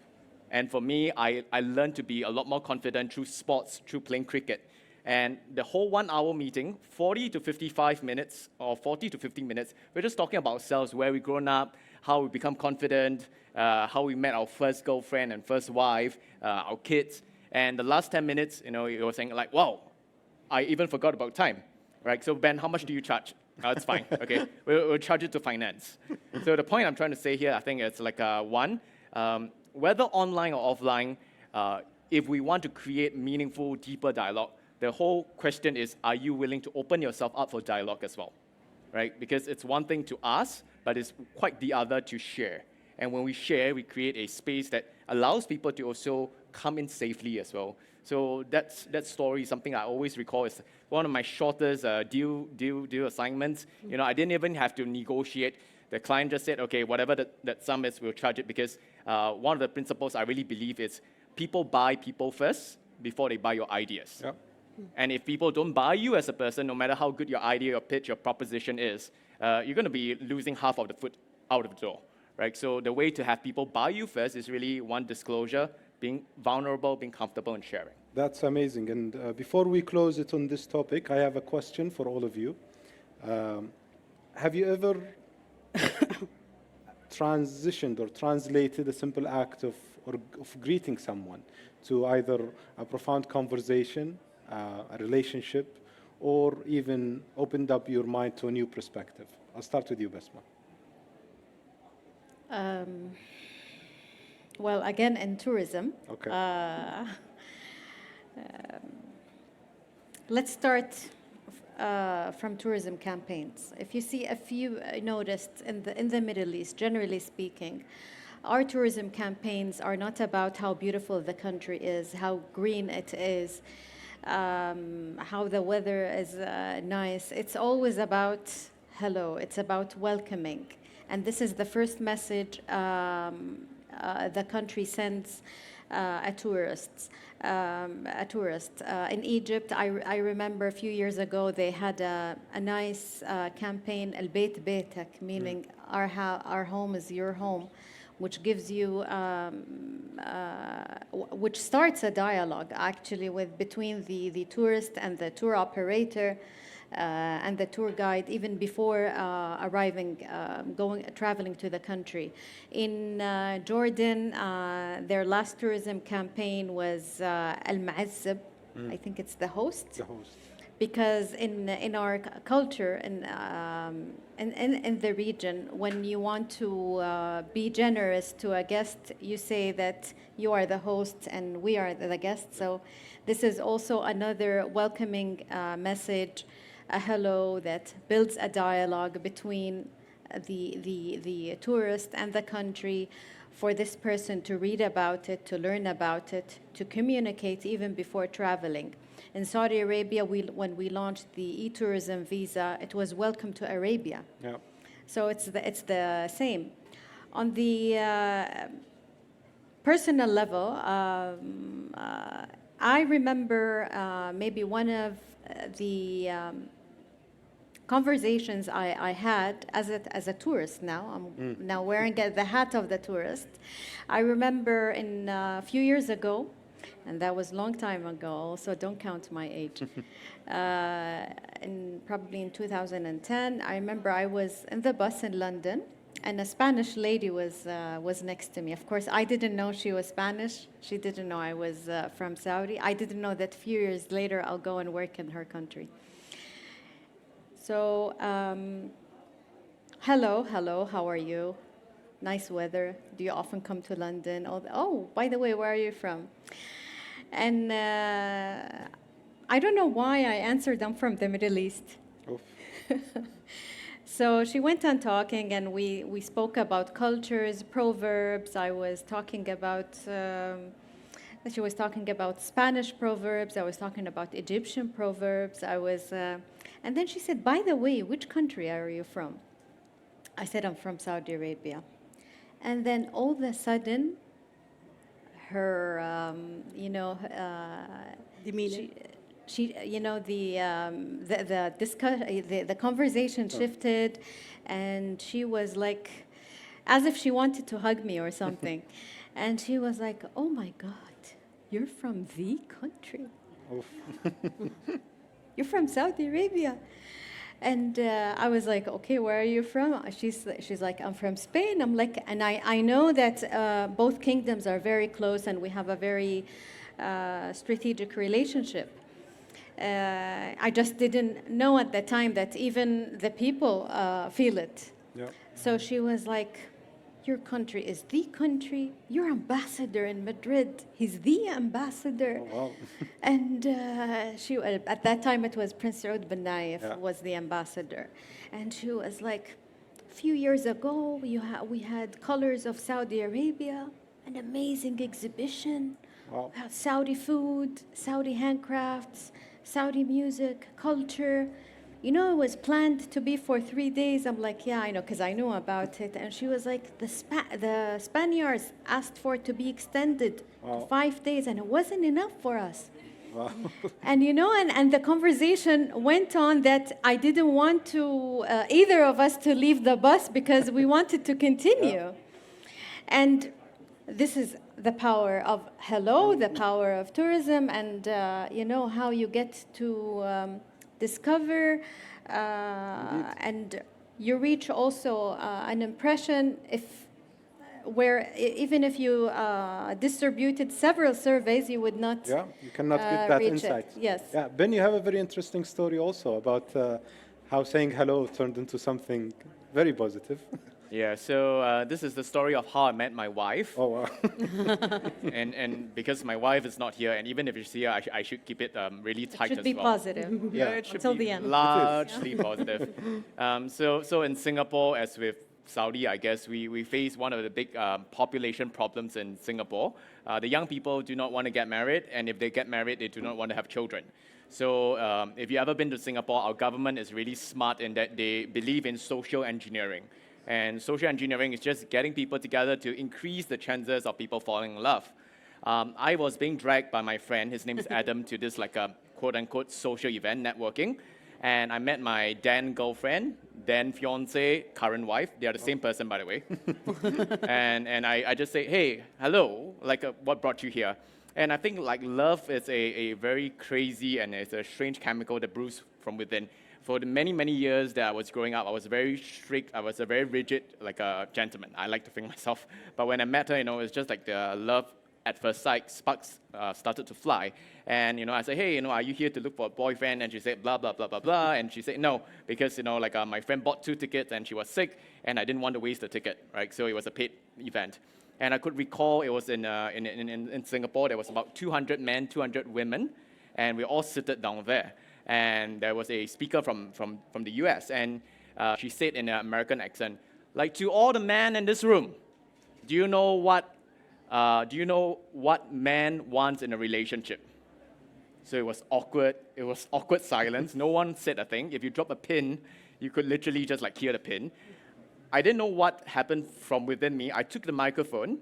And for me, I learned to be a lot more confident through sports, through playing cricket. And the whole 1 hour meeting, 40 to 55 minutes or 40 to 50 minutes, we're just talking about ourselves, where we've grown up, how we become confident, how we met our first girlfriend and first wife, our kids. And the last 10 minutes, he was saying wow, I even forgot about time, right? So Ben, how much do you charge? It's fine, okay. We'll charge it to finance. So the point I'm trying to say here, I think it's one, whether online or offline, if we want to create meaningful, deeper dialogue, the whole question is, are you willing to open yourself up for dialogue as well, right? Because it's one thing to ask, but it's quite the other to share. And when we share, we create a space that allows people to also come in safely as well. So that story is something I always recall. It's one of my shortest deal assignments. I didn't even have to negotiate. The client just said, okay, whatever that sum is, we'll charge it, because one of the principles I really believe is people buy people first before they buy your ideas. Yep. And if people don't buy you as a person, no matter how good your idea, your pitch, your proposition is, you're going to be losing half of the foot out of the door, right? So the way to have people buy you first is really, one, disclosure, being vulnerable, being comfortable, and sharing. That's amazing. And before we close it on this topic, I have a question for all of you. Have you ever transitioned or translated a simple act of greeting someone to either a profound conversation, a relationship, or even opened up your mind to a new perspective? I'll start with you, Basmah. Well, again, in tourism. Okay. Let's start from tourism campaigns. If you see a few noticed in the Middle East, generally speaking, our tourism campaigns are not about how beautiful the country is, how green it is, how the weather is nice. It's always about hello. It's about welcoming. And this is the first message the country sends a tourist. In Egypt, I remember a few years ago, they had a nice campaign, Al Bayt Baytak, meaning our home is your home, which gives you, which starts a dialogue actually between the tourist and the tour operator and the tour guide, even before arriving, traveling to the country. In Jordan, their last tourism campaign was Al Ma'azzab. I think it's the host. The host. Because in our culture, in the region, when you want to be generous to a guest, you say that you are the host and we are the guests. So this is also another welcoming message, a hello that builds a dialogue between the tourist and the country, for this person to read about it, to learn about it, to communicate even before traveling. In Saudi Arabia, when we launched the e-tourism visa, it was welcome to Arabia. Yeah. So it's the same. On the personal level, I remember maybe one of the conversations I had as a tourist now. I'm now wearing the hat of the tourist. I remember a few years ago, and that was a long time ago, so don't count my age. Probably in 2010, I remember I was in the bus in London, and a Spanish lady was next to me. Of course, I didn't know she was Spanish. She didn't know I was from Saudi. I didn't know that a few years later I'll go and work in her country. So, hello, how are you? Nice weather. Do you often come to London? Oh, by the way, where are you from? And I don't know why I answered I'm from the Middle East. Oof. So she went on talking, and we spoke about cultures, proverbs. I was talking about, she was talking about Spanish proverbs. I was talking about Egyptian proverbs. And then she said, by the way, which country are you from? I said, I'm from Saudi Arabia. And then all of a sudden, her, Demeanor. she the conversation shifted, and she was like, as if she wanted to hug me or something. And she was like, oh my God, you're from the country. Oof. You're from Saudi Arabia. And I was like, okay, where are you from? She's like, I'm from Spain. I'm like, and I know that both kingdoms are very close, and we have a very strategic relationship. I just didn't know at the time that even the people feel it. Yeah. So she was like, your country is the country. Your ambassador in Madrid, he's the ambassador. Oh, wow. And at that time it was Prince Saud bin Naif was the ambassador. And she was like, a few years ago, we had colors of Saudi Arabia, an amazing exhibition. Wow. We had Saudi food, Saudi handcrafts, Saudi music, culture. You know, it was planned to be for 3 days. I'm like, yeah, I know, because I knew about it. And she was like, the Spaniards asked for it to be extended to 5 days, and it wasn't enough for us. Wow. And you know, and the conversation went on that I didn't want to, either of us to leave the bus, because we wanted to continue. Yeah. And this is the power of hello, the power of tourism, and you know, how you get to discover, and you reach also an impression even if you distributed several surveys, you would not Yeah, you cannot get that reach insight. it. Yes. Yeah, Ben, you have a very interesting story also about how saying hello turned into something very positive. Yeah, so this is the story of how I met my wife. Oh, wow. And because my wife is not here, and even if she's here, I should keep it really tight It should as be well. positive. Yeah, it should Until be the end. largely positive. So in Singapore, as with Saudi, I guess, we face one of the big population problems in Singapore. The young people do not want to get married, and if they get married, they do not want to have children. So if you've ever been to Singapore, our government is really smart in that they believe in social engineering. And social engineering is just getting people together to increase the chances of people falling in love. I was being dragged by my friend, his name is Adam, to this like a quote-unquote social event, networking. And I met my then girlfriend, then fiance, current wife. They are the same person, by the way. and I just say, hey, hello, like what brought you here? And I think like love is a very crazy and it's a strange chemical that brews from within. For the many, many years that I was growing up, I was very strict. I was a very rigid, like a gentleman. I like to think myself. But when I met her, it's just like the love at first sight, sparks started to fly. And, I said, hey, are you here to look for a boyfriend? And she said, blah, blah, blah, blah, blah. And she said, no, because, my friend bought 2 tickets and she was sick and I didn't want to waste the ticket, right? So it was a paid event. And I could recall it was in Singapore, there was about 200 men, 200 women, and we all seated down there. And there was a speaker from the US, and she said in an American accent, like, to all the men in this room, do you know what man wants in a relationship? So it was awkward. It was awkward silence. No one said a thing. If you drop a pin, you could literally just like hear the pin. I didn't know what happened from within me. I took the microphone,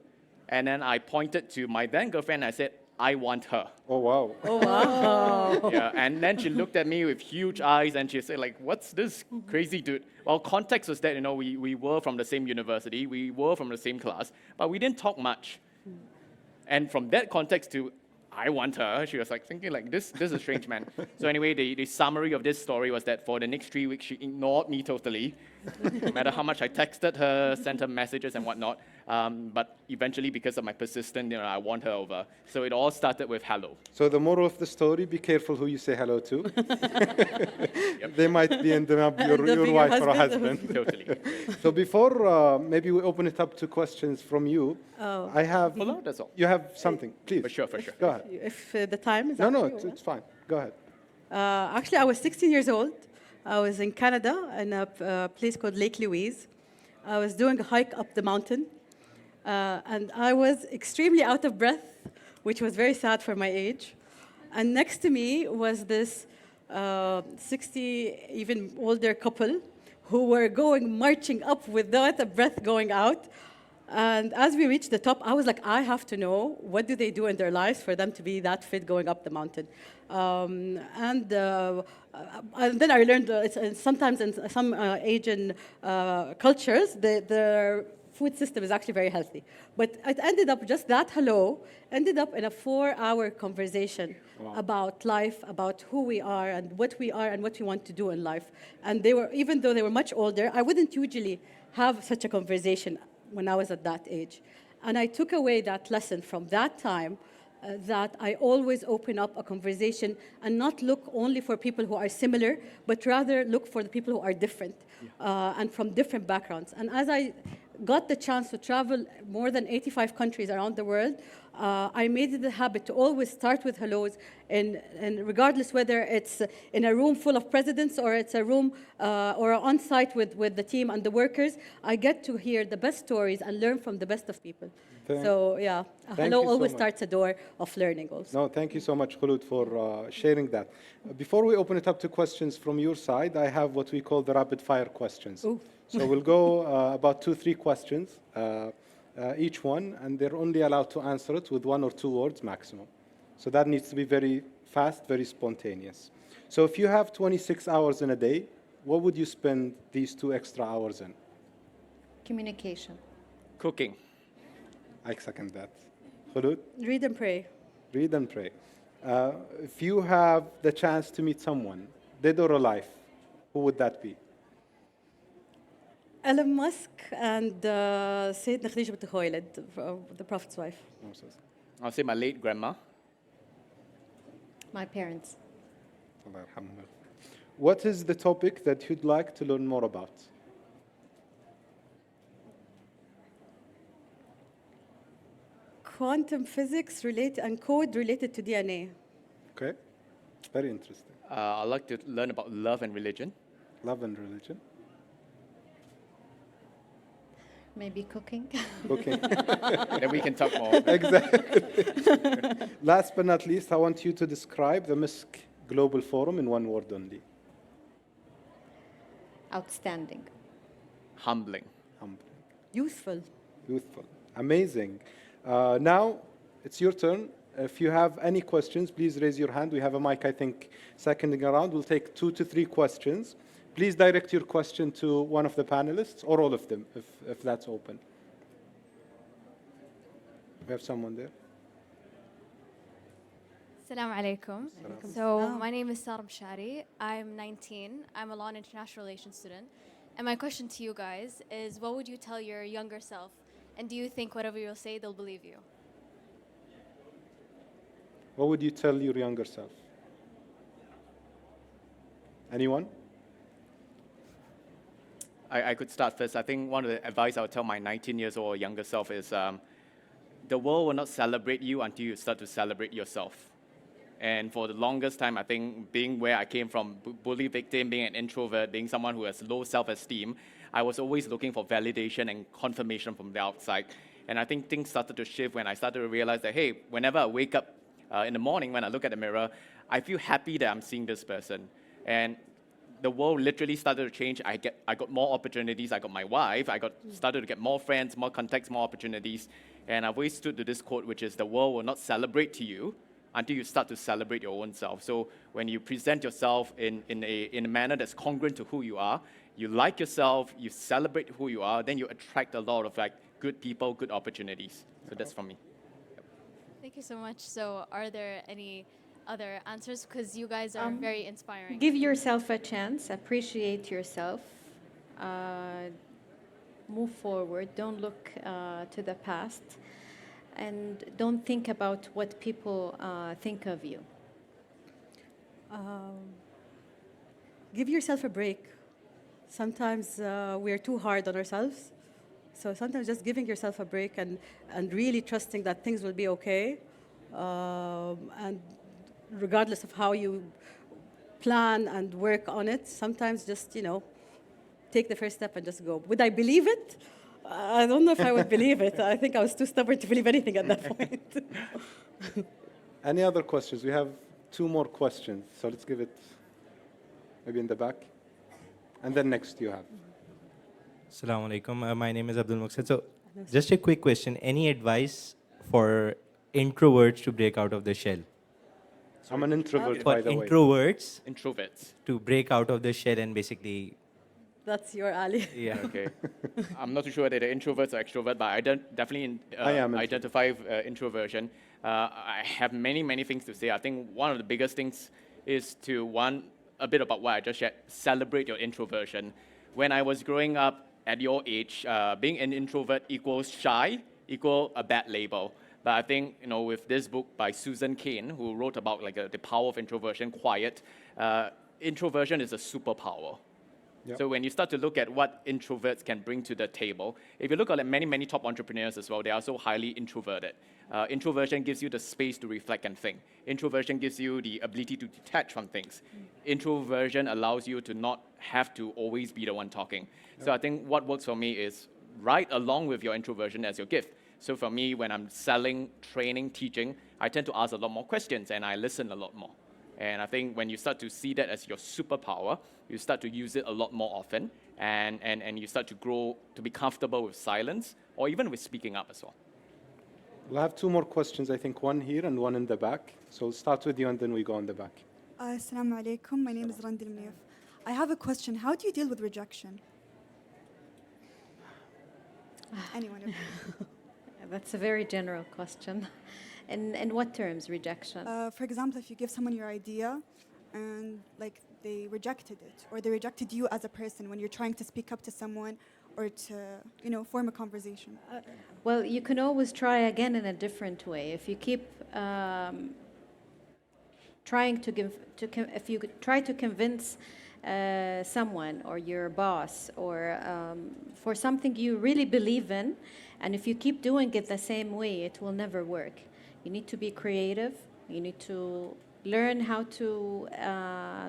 and then I pointed to my then girlfriend. I said, I want her. Oh, wow. Oh, wow. Yeah, and then she looked at me with huge eyes, and she said, like, what's this crazy dude? Well, context was that, we were from the same university, we were from the same class, but we didn't talk much. And from that context to, I want her, she was like thinking like, this is a strange man. So anyway, the summary of this story was that for the next 3 weeks, she ignored me totally, no matter how much I texted her, sent her messages and whatnot. But eventually, because of my persistence, I won her over. So it all started with hello. So the moral of the story, be careful who you say hello to. They might be ending up your wife or husband. Totally. So before maybe we open it up to questions from you, I have... Hello, that's all. You have something, please. For sure, for sure. Go ahead. If the time is No, up no, to you, it's fine. Go ahead. Actually, I was 16 years old. I was in Canada in a place called Lake Louise. I was doing a hike up the mountain, and I was extremely out of breath, which was very sad for my age. And next to me was this 60, even older couple who were marching up without a breath going out. And as we reached the top, I was like, I have to know, what do they do in their lives for them to be that fit going up the mountain? And then I learned sometimes in some Asian cultures, their food system is actually very healthy. But it ended up, just that hello, ended up in a 4-hour conversation about life, about who we are and what we want to do in life. And they were, even though they were much older, I wouldn't usually have such a conversation when I was at that age. And I took away that lesson from that time, that I always open up a conversation and not look only for people who are similar, but rather look for the people who are different and from different backgrounds. And as I got the chance to travel more than 85 countries around the world, I made it a habit to always start with hellos, and regardless whether it's in a room full of presidents or it's a room or on-site with the team and the workers, I get to hear the best stories and learn from the best of people. So yeah, hello always starts a door of learning also. No, thank you so much, Khulood, for sharing that. Before we open it up to questions from your side, I have what we call the rapid fire questions. Ooh. So we'll go about 2-3 questions, each one, and they're only allowed to answer it with 1 or 2 words maximum. So that needs to be very fast, very spontaneous. So if you have 26 hours in a day, what would you spend these 2 extra hours in? Communication. Cooking. I second that. Khulood? Read and pray. Read and pray. If you have the chance to meet someone, dead or alive, who would that be? Elon Musk and Sayyidina Khadija bint Khuwaylid, the Prophet's wife. I'll say my late grandma. My parents. Allah yarhamhum. What is the topic that you'd like to learn more about? Quantum physics and code related to DNA. Okay, very interesting. I'd like to learn about love and religion. Love and religion. Maybe cooking. Okay. Then we can talk more. Exactly. Last but not least, I want you to describe the MISC Global Forum in 1 word only. Outstanding. Humbling. Humbling. Useful. Youthful. Amazing. Now, it's your turn. If you have any questions, please raise your hand. We have a mic, I think, seconding around. We'll take 2 to 3 questions. Please direct your question to one of the panelists, or all of them, if that's open. We have someone there. Assalamu alaikum. So my name is Saleem Alsharari. I'm 19. I'm a law and international relations student. And my question to you guys is, what would you tell your younger self? And do you think whatever you'll say, they'll believe you? What would you tell your younger self? Anyone? I could start first. I think one of the advice I would tell my 19 years old younger self is the world will not celebrate you until you start to celebrate yourself. And for the longest time, I think being where I came from, bully victim, being an introvert, being someone who has low self-esteem, I was always looking for validation and confirmation from the outside. And I think things started to shift when I started to realize that, hey, whenever I wake up, in the morning when I look at the mirror, I feel happy that I'm seeing this person. And the world literally started to change. I got more opportunities. I got my wife. Started to get more friends, more contacts, more opportunities. And I've always stood to this quote, which is the world will not celebrate to you until you start to celebrate your own self. So when you present yourself in a manner that's congruent to who you are, you like yourself, you celebrate who you are, then you attract a lot of like good people, good opportunities. So that's from me. Thank you so much. So are there any other answers? Because you guys are very inspiring. Give yourself a chance, appreciate yourself, move forward, don't look to the past, and don't think about what people think of you. Give yourself a break. Sometimes we're too hard on ourselves. So sometimes just giving yourself a break and really trusting that things will be okay. And regardless of how you plan and work on it, sometimes just, take the first step and just go. Would I believe it? I don't know if I would believe it. I think I was too stubborn to believe anything at that point. Any other questions? We have 2 more questions. So let's give it maybe in the back. And then next you have. Assalamu alaikum. My name is Abdul Muqsid. So just a quick question. Any advice for introverts to break out of the shell? I'm an introvert, For by the way. Introverts. to break out of the shell and basically, That's your alley. yeah. Okay. I'm not too sure whether they're introverts or extroverts, but I definitely I am identify introversion. I have many, many things to say. I think one of the biggest things is to, a bit about what I just shared, celebrate your introversion. When I was growing up at your age, being an introvert equals shy, equal a bad label. But I think, with this book by Susan Cain, who wrote about the power of introversion, quiet, introversion is a superpower. Yep. So when you start to look at what introverts can bring to the table, if you look at many, many top entrepreneurs as well, they are so highly introverted. Introversion gives you the space to reflect and think. Introversion gives you the ability to detach from things. Introversion allows you to not have to always be the one talking. Yep. So I think what works for me is right along with your introversion as your gift. So for me, when I'm selling, training, teaching, I tend to ask a lot more questions and I listen a lot more. And I think when you start to see that as your superpower, you start to use it a lot more often, and you start to grow to be comfortable with silence or even with speaking up as well. We'll have 2 more questions, I think, one here and one in the back. So we'll start with you and then we go in the back. Assalamu alaikum. My name is Randi Al-Munif. I have a question. How do you deal with rejection? Anyone of you? That's a very general question. In what terms, rejection? For example, if you give someone your idea and they rejected it, or they rejected you as a person when you're trying to speak up to someone or to form a conversation. Well, you can always try again in a different way. If you keep if you try to convince someone or your boss or for something you really believe in, and if you keep doing it the same way, it will never work. You need to be creative. You need to learn how to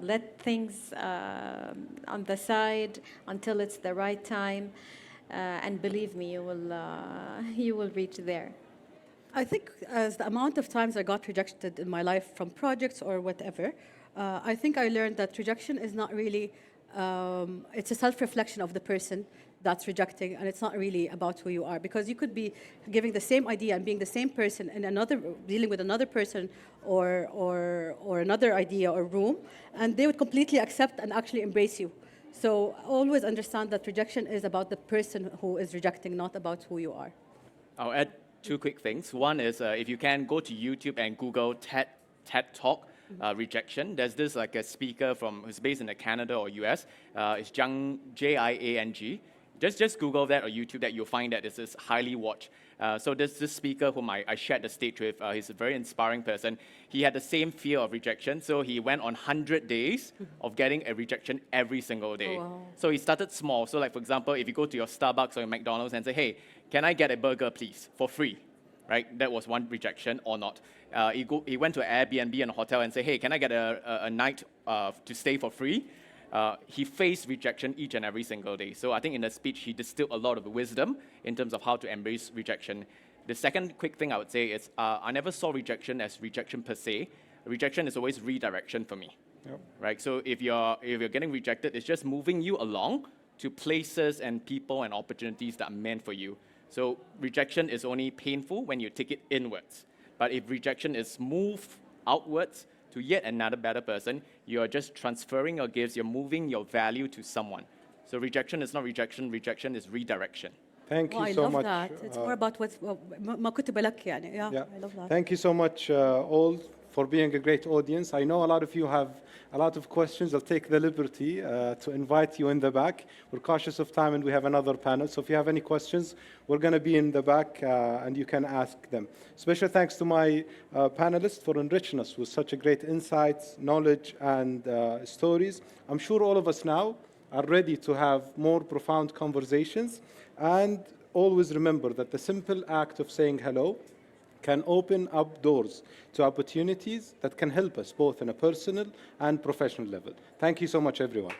let things on the side until it's the right time. And believe me, you will reach there. I think as the amount of times I got rejected in my life from projects or whatever, I think I learned that rejection is not really, it's a self-reflection of the person that's rejecting, and it's not really about who you are, because you could be giving the same idea and being the same person in dealing with another person or another idea or room, and they would completely accept and actually embrace you. So always understand that rejection is about the person who is rejecting, not about who you are. I'll add 2 quick things. One is if you can go to YouTube and Google TED Talk rejection. There's this a speaker who's based in Canada or US. It's Jiang, Jiang. Just Google that or YouTube that, you'll find that this is highly watched. So there's this speaker whom I shared the stage with. He's a very inspiring person. He had the same fear of rejection, so he went on 100 days of getting a rejection every single day. Oh, wow. So he started small. So for example, if you go to your Starbucks or your McDonald's and say, hey, can I get a burger, please, for free? Right? That was one rejection or not. He went to an Airbnb and a hotel and said, hey, can I get a night to stay for free? He faced rejection each and every single day. So I think in the speech, he distilled a lot of wisdom in terms of how to embrace rejection. The second quick thing I would say is I never saw rejection as rejection per se. Rejection is always redirection for me. Yep. Right? So if you're getting rejected, it's just moving you along to places and people and opportunities that are meant for you. So rejection is only painful when you take it inwards. But if rejection is moved outwards to yet another better person, you're just transferring your gifts, you're moving your value to someone. So rejection is not rejection, rejection is redirection. Thank you I so love much. that. It's more about what's ما كتب لك يعني. Yeah, Yeah. I love that. Thank you so much, all, for being a great audience. I know a lot of you have a lot of questions. I'll take the liberty to invite you in the back. We're cautious of time, and we have another panel. So if you have any questions, we're going to be in the back, and you can ask them. Special thanks to my panelists for enriching us with such a great insights, knowledge, and stories. I'm sure all of us now are ready to have more profound conversations. And always remember that the simple act of saying hello can open up doors to opportunities that can help us both on a personal and professional level. Thank you so much, everyone.